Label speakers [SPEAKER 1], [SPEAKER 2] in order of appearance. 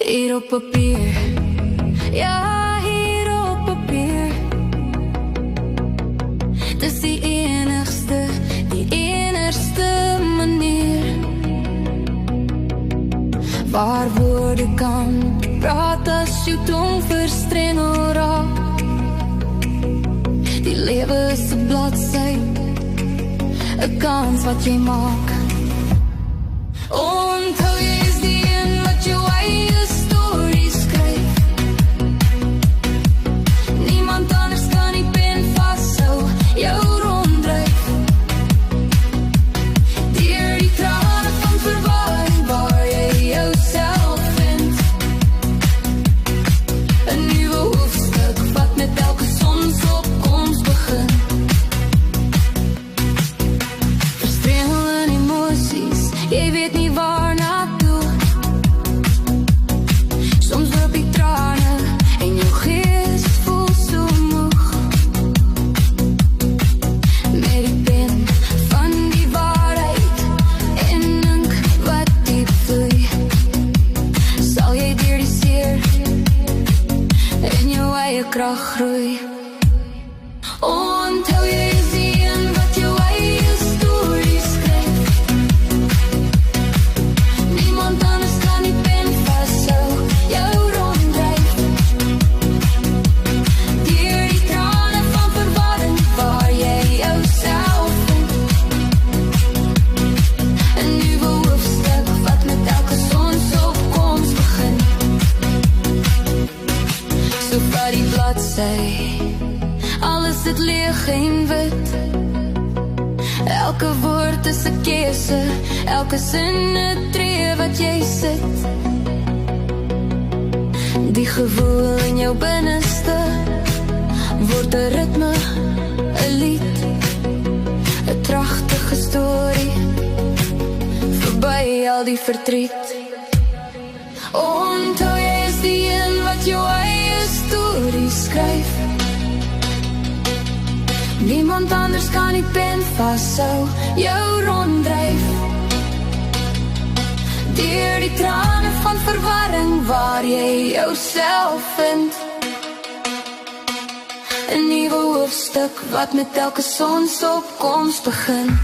[SPEAKER 1] Hier op papier, ja, hier op papier. Dis die enigste manier waar woorde kan praat as jou tong verstrengel raak. Die lewe is 'n bladsy, 'n kans wat jy maak. Onthou jy is die een wat jou eie storie skryf. Niemand anders kan die pen vashou, jou ronddryf. Deur die trane van verwarring waar jy jouself vind. 'n nuwe hoofstuk wat met elke sonsopkoms begin. Verstrengelde emosies, jy weet nie waar naartoe. Soms loop die trane en jou gees voel so moeg. Met die pen van die waarheid en ink wat diep vloei, sal jy deur die seer en jou eie krag groei. Onthou jy is die een wat jou eie storie skryf. Niemand anders kan die pen vashou, jou ronddryf. Deur die trane van verwarring waar jy jouself vind. 'n nuwe hoofstuk wat met elke sonsopkoms begin. So vat die bladsy, alles dit leeg en wit. Elke woord is 'n keuse, elke sin 'n tree wat jy sit. Die gevoel in jou binneste word 'n ritme, 'n lied, 'n pragtige storie, verby al die verdriet. Onthou jy is die een wat jou eie storie skryf. Niemand anders kan die pen vashou, jou ronddryf. Deur die trane van verwarring waar jy jouself vind. 'n nuwe hoofstuk wat met elke sonsopkoms begin.